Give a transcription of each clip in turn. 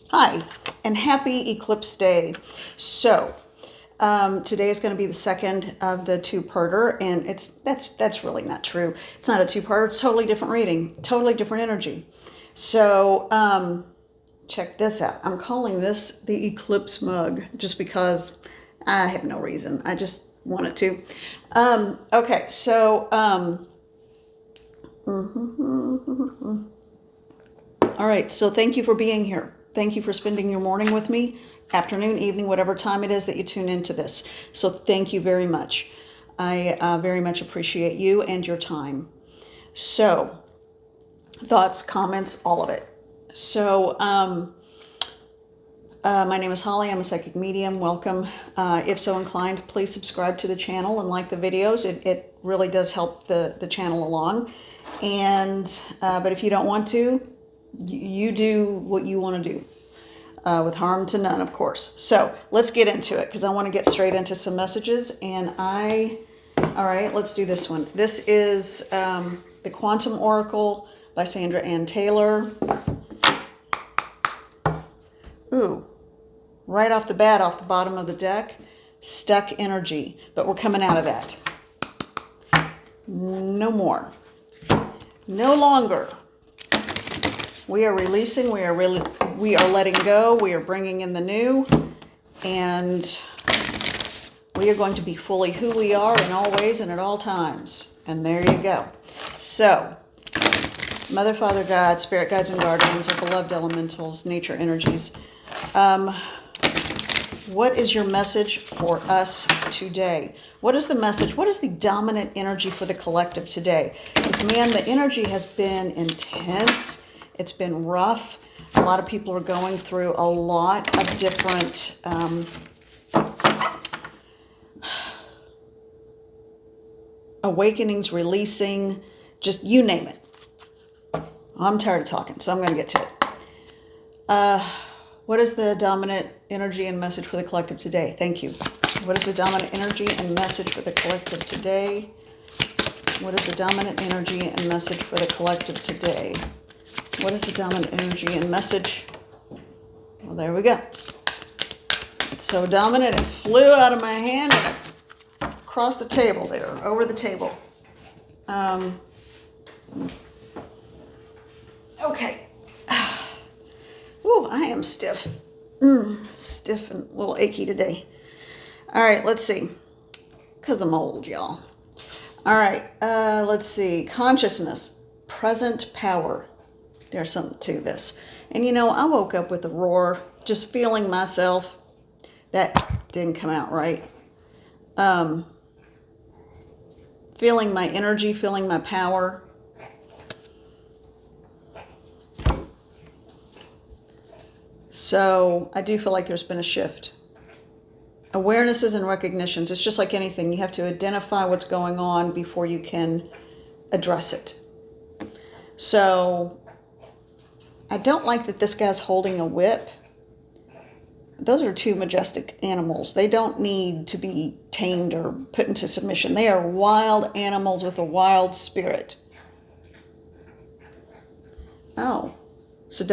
Hi, and happy Eclipse Day. So, today is going to be the second of the two-parter, and that's really not true. It's not a two-parter. It's totally different reading, totally different energy. So, check this out. I'm calling this the Eclipse mug just because I have no reason. I just wanted to. Okay, so all right, so thank you for being here. Thank you for spending your morning with me, afternoon, evening, whatever time it is that you tune into this. So thank you very much. I very much appreciate you and your time. So, thoughts, comments, all of it. So, my name is Holly. I'm a psychic medium. Welcome. If so inclined, please subscribe to the channel and like the videos. It really does help the channel along. And but if you don't want to, you do what you want to do, with harm to none, of course. So let's get into it because I want to get straight into some messages. And all right, let's do this one. This is the Quantum Oracle by Sandra Ann Taylor. Ooh, right off the bat, off the bottom of the deck, stuck energy. But we're coming out of that. No more. No longer. We are releasing, we are letting go, we are bringing in the new, and we are going to be fully who we are in all ways and at all times. And there you go. So, Mother, Father, God, Spirit Guides and Guardians, our beloved elementals, nature energies, what is your message for us today? What is the message? What is the dominant energy for the collective today? Because, man, the energy has been intense. It's been rough. A lot of people are going through a lot of different awakenings, releasing, just you name it. I'm tired of talking, so I'm going to get to it. What is the dominant energy and message for the collective today? Thank you. What is the dominant energy and message for the collective today? What is the dominant energy and message for the collective today? What is the dominant energy and message? Well, there we go. It's so dominant, it flew out of my hand and across the table there, over the table. Okay. Ooh, I am stiff. Stiff and a little achy today. All right, let's see. Because I'm old, y'all. All right, let's see. Consciousness, present power. There's something to this. And you know, I woke up with a roar, just feeling myself. That didn't come out right. Feeling my energy, feeling my power. So I do feel like there's been a shift. Awarenesses and recognitions. It's just like anything. You have to identify what's going on before you can address it. So I don't like that this guy's holding a whip. Those are two majestic animals. They don't need to be tamed or put into submission. They are wild animals with a wild spirit. Oh, so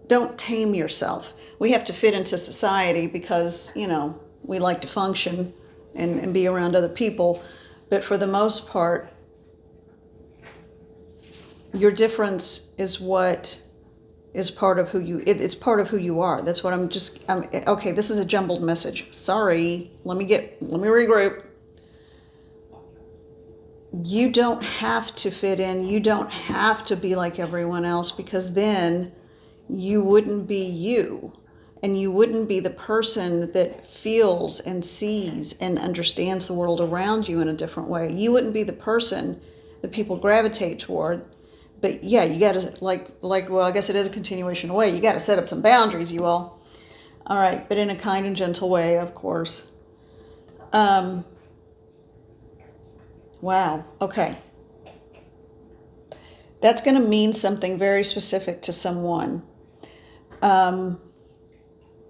don't tame yourself. We have to fit into society because, you know, we like to function and be around other people. But for the most part, your difference is what is part of who you, it's part of who you are. That's what okay, this is a jumbled message. Sorry, let me regroup. You don't have to fit in. You don't have to be like everyone else because then you wouldn't be you. And you wouldn't be the person that feels and sees and understands the world around you in a different way. You wouldn't be the person that people gravitate toward. But yeah, you got to, well, I guess it is a continuation away. You got to set up some boundaries, you all. All right, but in a kind and gentle way, of course. Wow, okay. That's going to mean something very specific to someone.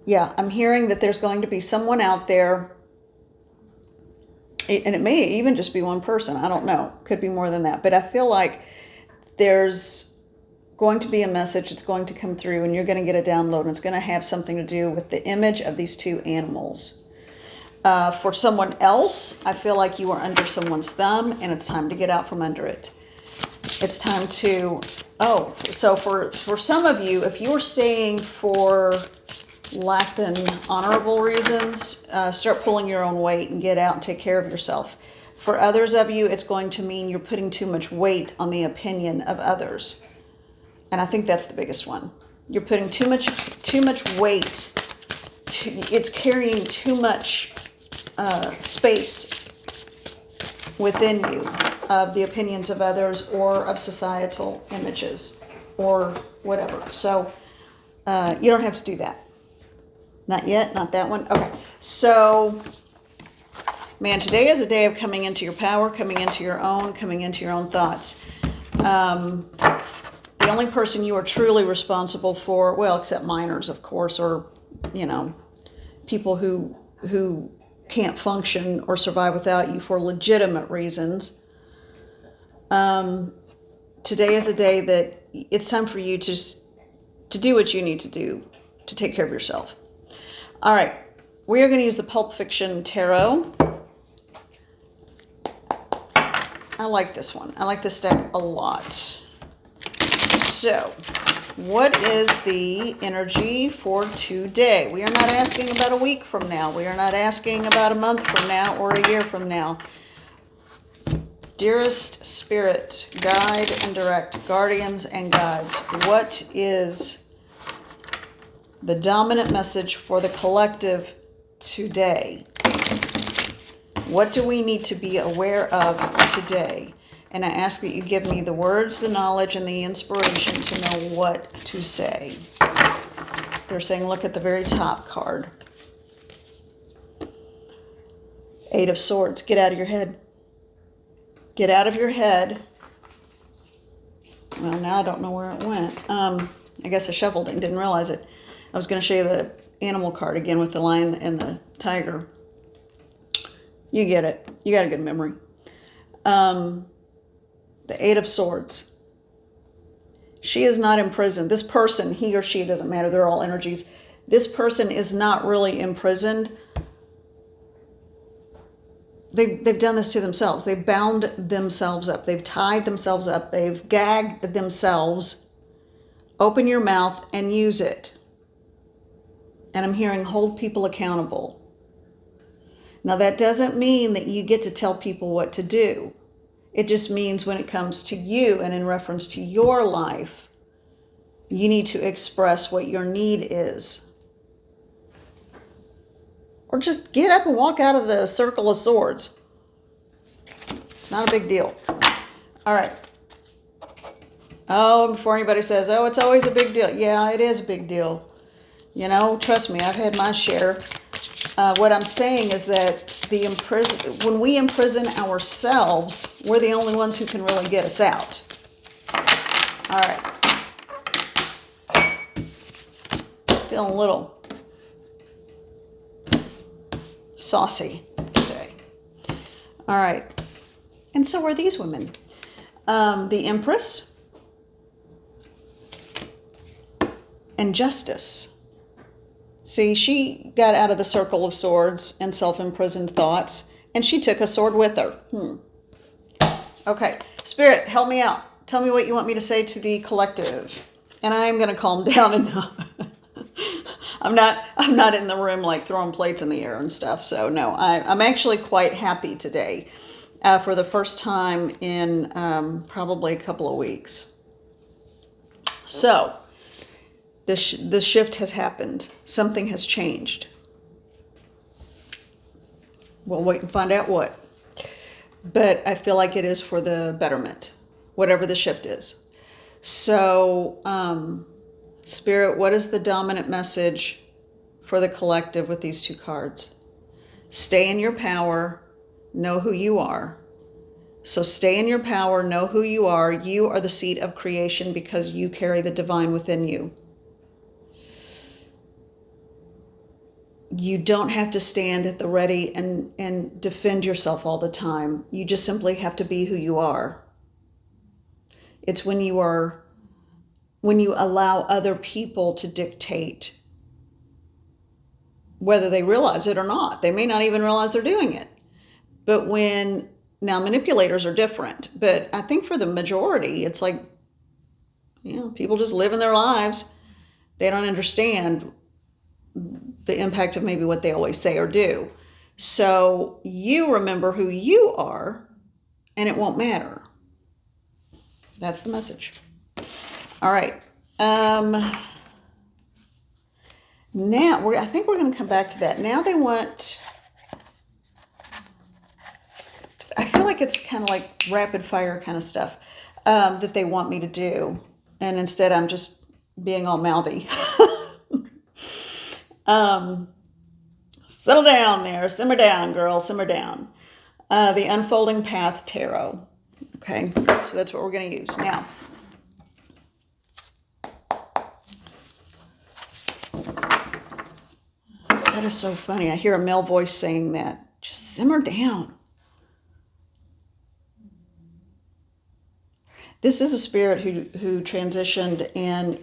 Yeah, I'm hearing that there's going to be someone out there, and it may even just be one person. I don't know. Could be more than that. But I feel like there's going to be a message. It's going to come through and you're going to get a download, and it's going to have something to do with the image of these two animals. For someone else, I feel like you are under someone's thumb and it's time to get out from under it. It's time to, so for some of you, if you're staying for lack than honorable reasons, start pulling your own weight and get out and take care of yourself. For others of you, it's going to mean you're putting too much weight on the opinion of others. And I think that's the biggest one. You're putting too much weight. It's carrying too much space within you of the opinions of others or of societal images or whatever. So you don't have to do that. Not yet, not that one. Okay, so man, today is a day of coming into your power, coming into your own thoughts. The only person you are truly responsible for, well, except minors, of course, or, people who can't function or survive without you for legitimate reasons. Today is a day that it's time for you to do what you need to do to take care of yourself. All right, we are going to use the Pulp Fiction Tarot. I like this one. I like this deck a lot. So, what is the energy for today? We are not asking about a week from now. We are not asking about a month from now or a year from now. Dearest Spirit, guide and direct, guardians and guides, what is the dominant message for the collective today? What do we need to be aware of today? And I ask that you give me the words, the knowledge, and the inspiration to know what to say. They're saying, look at the very top card. Eight of Swords. Get out of your head. Get out of your head. Well, now I don't know where it went. I guess I shuffled it and didn't realize it. I was going to show you the animal card again with the lion and the tiger. You get it. You got a good memory. The Eight of Swords. She is not imprisoned. This person, he or she, it doesn't matter. They're all energies. This person is not really imprisoned. They've done this to themselves. They've bound themselves up. They've tied themselves up. They've gagged themselves. Open your mouth and use it. And I'm hearing hold people accountable. Now that doesn't mean that you get to tell people what to do. It just means when it comes to you and in reference to your life, you need to express what your need is. Or just get up and walk out of the Circle of Swords. It's not a big deal. All right. Oh, before anybody says, oh, it's always a big deal. Yeah, it is a big deal. Trust me, I've had my share. What I'm saying is that when we imprison ourselves, we're the only ones who can really get us out. All right. Feeling a little saucy today. All right. And so are these women. The Empress and Justice. See, she got out of the Circle of Swords and self-imprisoned thoughts, and she took a sword with her. Okay, Spirit, help me out. Tell me what you want me to say to the collective. And I'm going to calm down and I'm not in the room like throwing plates in the air and stuff. So no, I'm actually quite happy today for the first time in probably a couple of weeks. So the shift has happened. Something has changed. We'll wait and find out what. But I feel like it is for the betterment, whatever the shift is. So, Spirit, what is the dominant message for the collective with these two cards? Stay in your power, know who you are. So stay in your power, know who you are. You are the seat of creation because you carry the divine within you. You don't have to stand at the ready and defend yourself all the time. You just simply have to be who you are. It's when you are when you allow other people to dictate whether they realize it or not. They may not even realize they're doing it. But now manipulators are different, but I think for the majority, it's like, people just living their lives. They don't understand the impact of maybe what they always say or do. So you remember who you are, and it won't matter. That's the message. All right. Now, I think we're going to come back to that. Now they want... I feel like it's kind of like rapid fire kind of stuff that they want me to do. And instead I'm just being all mouthy. Settle down there. Simmer down, girl. Simmer down. The Unfolding Path Tarot. Okay, so that's what we're going to use. Now, that is so funny. I hear a male voice saying that. Just simmer down. This is a spirit who transitioned and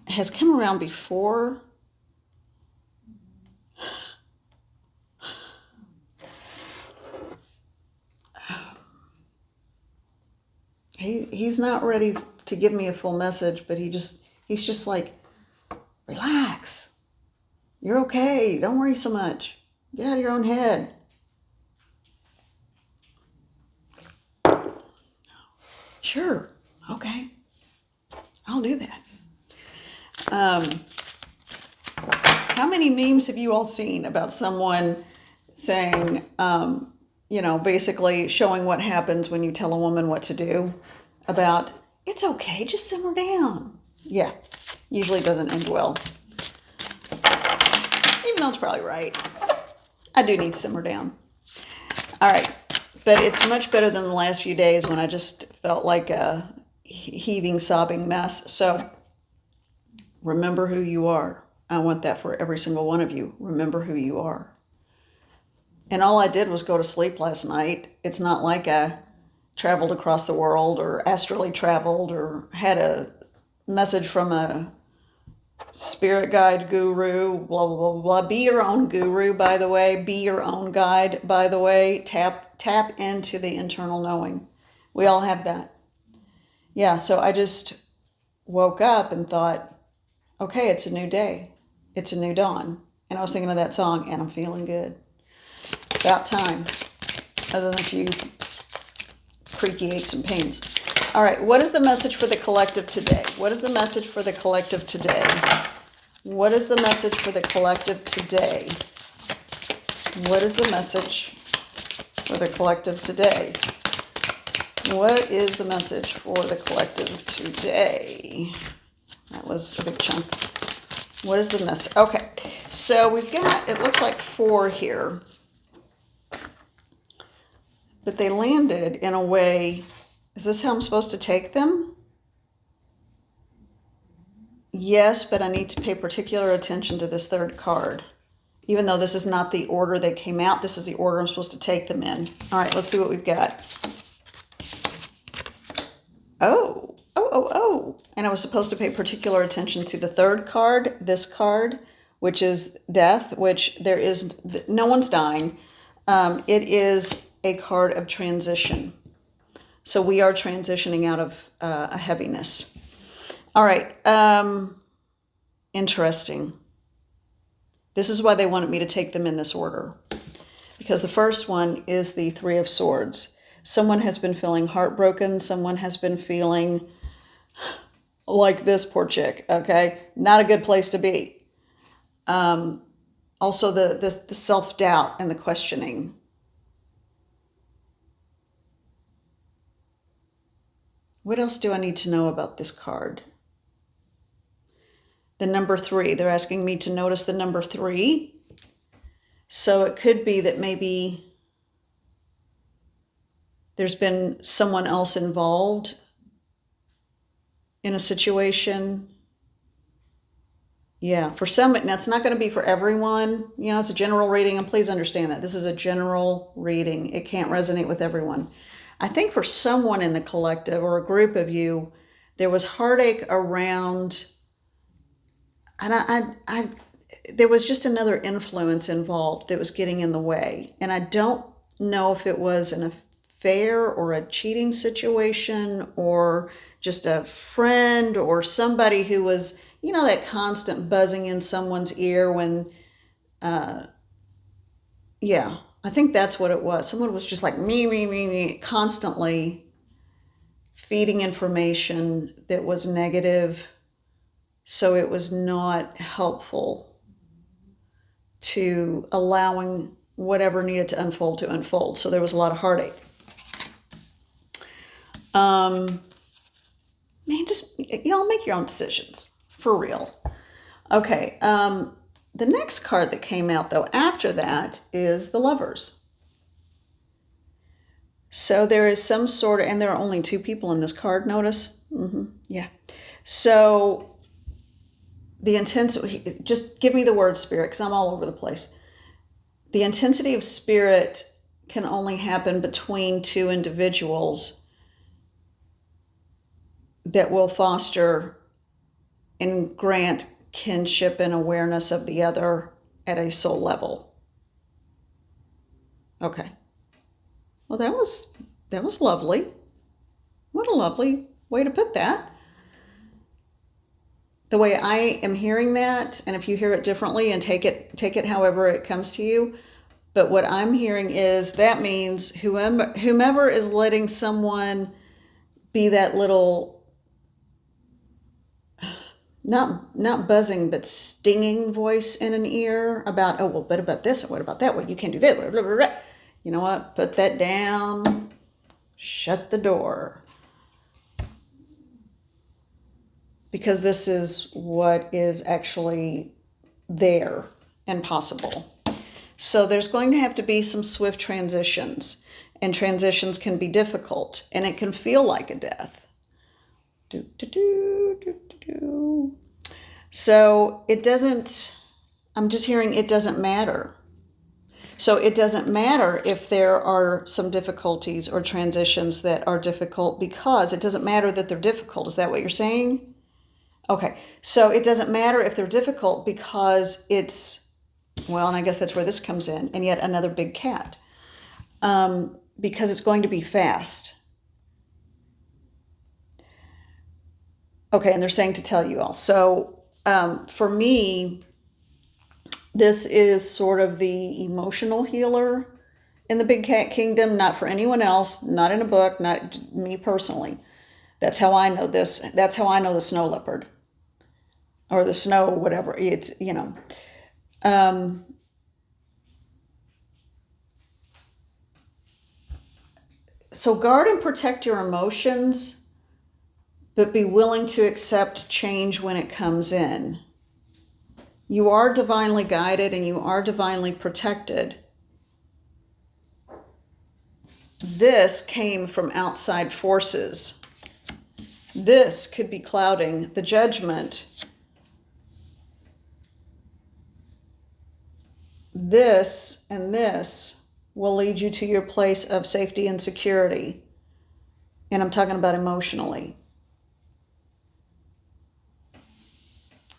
has come around before. He's not ready to give me a full message, but he's just like, relax. You're okay. Don't worry so much. Get out of your own head. Sure. Okay. I'll do that. How many memes have you all seen about someone saying, basically showing what happens when you tell a woman what to do? About, it's okay, just simmer down. Yeah, usually doesn't end well. Even though it's probably right. I do need to simmer down. All right. But it's much better than the last few days when I just felt like a heaving, sobbing mess. So remember who you are. I want that for every single one of you. Remember who you are. And all I did was go to sleep last night. It's not like I traveled across the world or astrally traveled or had a message from a spirit guide guru, blah, blah, blah, blah. Be your own guru, by the way. Be your own guide, by the way. Tap into the internal knowing. We all have that. Yeah, so I just woke up and thought, okay, it's a new day. It's a new dawn. And I was thinking of that song, and I'm feeling good. About time. Other than a few creaky aches and pains. All right, what is the message for the collective today? What is the message for the collective today? What is the message for the collective today? What is the message for the collective today? What is the message for the collective today? That was a big chunk. What is the message? Okay, so we've got, it looks like 4 here. But they landed in a way, is this how I'm supposed to take them? Yes, but I need to pay particular attention to this 3rd card. Even though this is not the order they came out, this is the order I'm supposed to take them in. All right, let's see what we've got. Oh. And I was supposed to pay particular attention to the 3rd card, this card, which is death, which there is, no one's dying. It is a card of transition. So we are transitioning out of a heaviness. All right. Interesting. This is why they wanted me to take them in this order. Because the first one is the 3 of Swords. Someone has been feeling heartbroken. Someone has been feeling like this poor chick, okay? Not a good place to be. Also the self-doubt and the questioning. What else do I need to know about this card? The number 3, they're asking me to notice the number 3. So it could be that maybe there's been someone else involved in a situation. Yeah, for some, that's not going to be for everyone. You know, it's a general reading, and please understand that. This is a general reading. It can't resonate with everyone. I think for someone in the collective or a group of you, There was heartache around, and there was just another influence involved that was getting in the way. And I don't know if it was an affair or a cheating situation or just a friend or somebody who was, that constant buzzing in someone's ear when, yeah, I think that's what it was. Someone was just like me, constantly feeding information that was negative. So it was not helpful to allowing whatever needed to unfold. So there was a lot of heartache. Man, just, y'all make your own decisions, for real. Okay, the next card that came out, though, after that is the Lovers. So there is some sort of, and there are only 2 people in this card, notice? Yeah. So the intensity, just give me the word spirit, because I'm all over the place. The intensity of spirit can only happen between 2 individuals that will foster and grant kinship and awareness of the other at a soul level. Okay. Well, that was lovely. What a lovely way to put that. The way I am hearing that, and if you hear it differently, and take it however it comes to you, but what I'm hearing is that means whomever is letting someone be that little, not buzzing, but stinging voice in an ear about, oh, well, but about this, and what about that? Well, you can't do this. Blah, blah, blah, blah. You know what? Put that down. Shut the door. Because this is what is actually there and possible. So there's going to have to be some swift transitions. And transitions can be difficult. And it can feel like a death. So it doesn't, I'm just hearing it doesn't matter. So it doesn't matter if there are some difficulties or transitions that are difficult, because it doesn't matter that they're difficult. Is that what you're saying? Okay. So it doesn't matter if they're difficult because it's, well, and I guess that's where this comes in, and yet another big cat, because it's going to be fast. Okay, and they're saying to tell you all. So for me, this is sort of the emotional healer in the big cat kingdom, not for anyone else, not in a book, not me personally. That's how I know this. That's how I know the snow leopard or the snow, whatever. It's, so guard and protect your emotions, but be willing to accept change when it comes in. You are divinely guided and you are divinely protected. This came from outside forces. This could be clouding the judgment. This and this will lead you to your place of safety and security. And I'm talking about emotionally.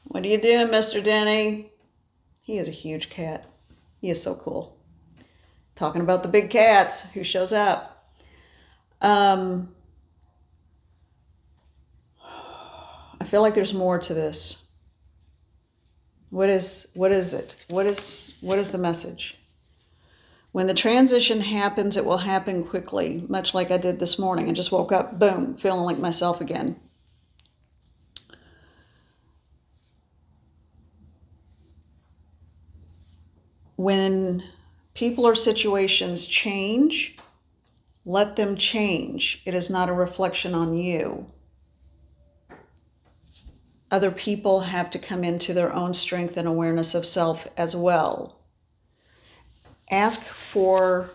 What are you doing, Mr. Denny? He is a huge cat. He is so cool. Talking about the big cats, who shows up. I feel like there's more to this. What is it? What is the message? When the transition happens, it will happen quickly, much like I did this morning. I just woke up, boom, feeling like myself again. When people or situations change, let them change. It is not a reflection on you. Other people have to come into their own strength and awareness of self as well. Ask for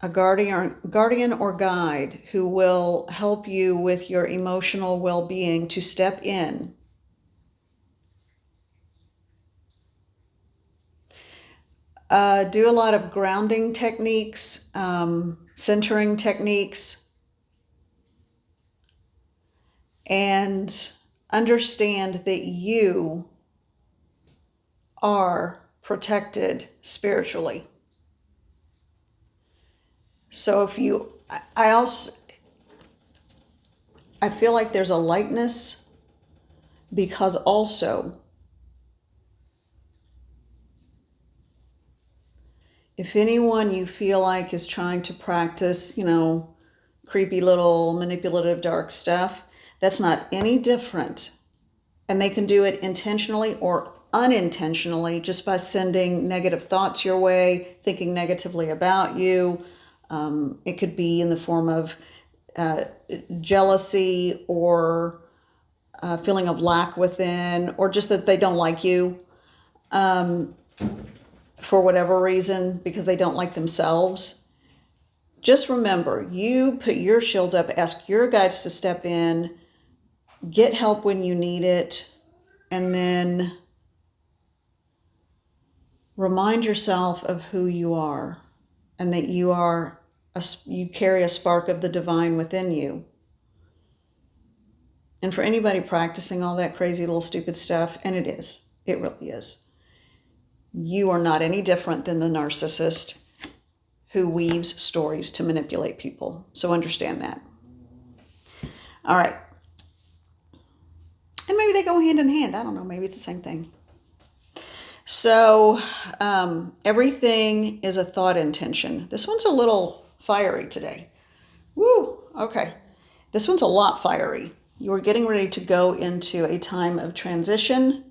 a guardian or guide who will help you with your emotional well-being to step in. Do a lot of grounding techniques, centering techniques. and understand that you are protected spiritually. So if you, I feel like there's a lightness, because also, if anyone you feel like is trying to practice, creepy little manipulative dark stuff, that's not any different. And they can do it intentionally or unintentionally, just by sending negative thoughts your way, thinking negatively about you. It could be in the form of jealousy, or feeling of lack within, or just that they don't like you for whatever reason, because they don't like themselves. Just remember, you put your shield up, ask your guides to step in, get help when you need it, and then remind yourself of who you are, and that you carry a spark of the divine within you. And for anybody practicing all that crazy little stupid stuff, and it really is, you are not any different than the narcissist who weaves stories to manipulate people. So understand that. All right. And maybe they go hand in hand. I don't know. Maybe it's the same thing. So everything is a thought intention. This one's a little fiery today. Woo. Okay. This one's a lot fiery. You are getting ready to go into a time of transition,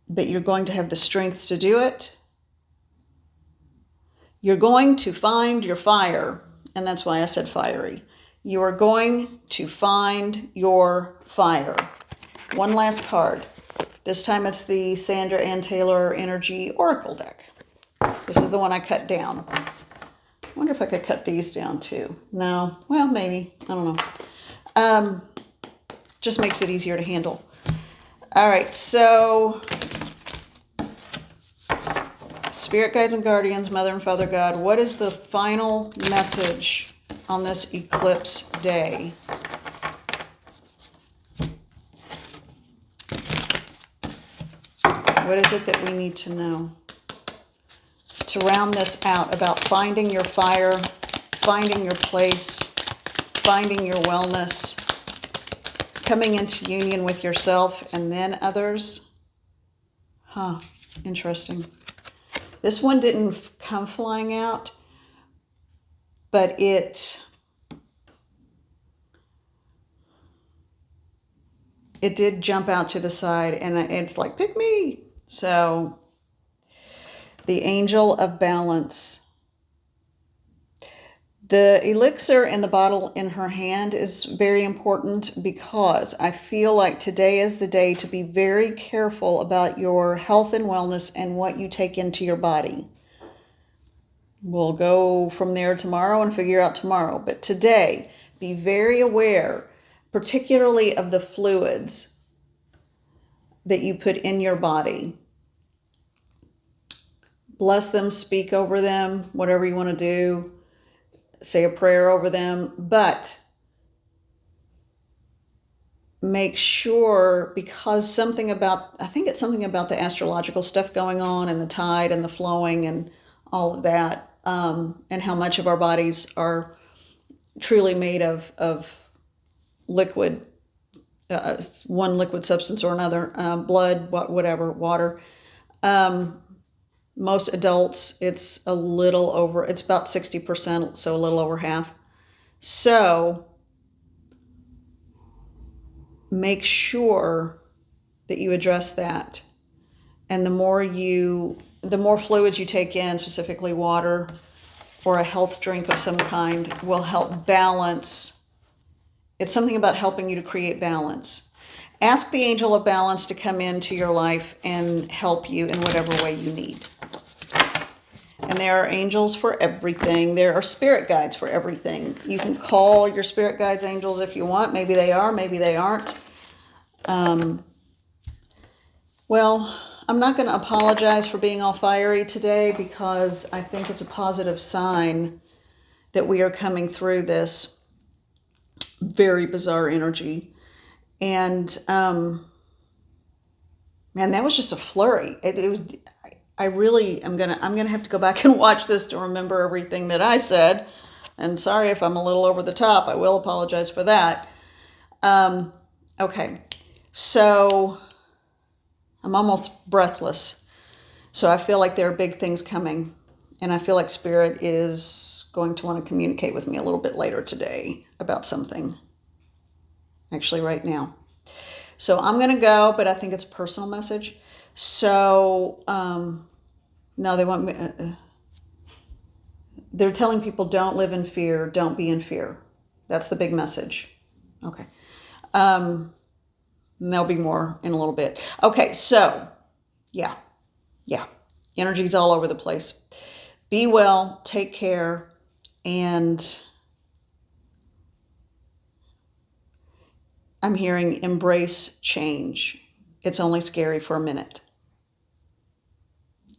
but you're going to have the strength to do it. You're going to find your fire, and that's why I said fiery. You are going to find your fire. One last card. This time it's the Sandra Ann Taylor Energy Oracle deck. This is the one I cut down. I wonder if I could cut these down too. No, well, maybe. I don't know. Just makes it easier to handle. All right, so Spirit guides and guardians, Mother and Father God, what is the final message on this eclipse day? What is it that we need to know to round this out about finding your fire, finding your place, finding your wellness, coming into union with yourself and then others? Interesting. This one didn't come flying out, but it did jump out to the side, and it's like, pick me. So the Angel of Balance. The elixir in the bottle in her hand is very important, because I feel like today is the day to be very careful about your health and wellness and what you take into your body. We'll go from there tomorrow and figure out tomorrow. But today, be very aware, particularly of the fluids that you put in your body. Bless them, speak over them, whatever you want to do. Say a prayer over them, but make sure, because I think it's something about the astrological stuff going on, and the tide and the flowing and all of that, and how much of our bodies are truly made of liquid, one liquid substance or another, blood, whatever, water. Most adults, it's about 60%, so a little over half. So make sure that you address that. And the more fluids you take in, specifically water or a health drink of some kind, will help balance. It's something about helping you to create balance. Ask the Angel of Balance to come into your life and help you in whatever way you need. And there are angels for everything. There are spirit guides for everything. You can call your spirit guides angels if you want. Maybe they are, maybe they aren't. Well, I'm not going to apologize for being all fiery today, because I think it's a positive sign that we are coming through this. Very bizarre energy. And man, that was just a flurry. It was. I really am I'm gonna have to go back and watch this to remember everything that I said. And sorry if I'm a little over the top. I will apologize for that. Okay, so I'm almost breathless. So I feel like there are big things coming, and I feel like Spirit is going to want to communicate with me a little bit later today about something. Actually, right now. So I'm going to go, but I think it's a personal message. So, no, they want me. They're telling people don't live in fear, don't be in fear. That's the big message. Okay. And there'll be more in a little bit. Okay, so yeah, yeah. Energy's all over the place. Be well, take care, and I'm hearing embrace change. It's only scary for a minute.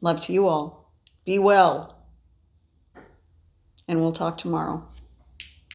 Love to you all. Be well, and we'll talk tomorrow.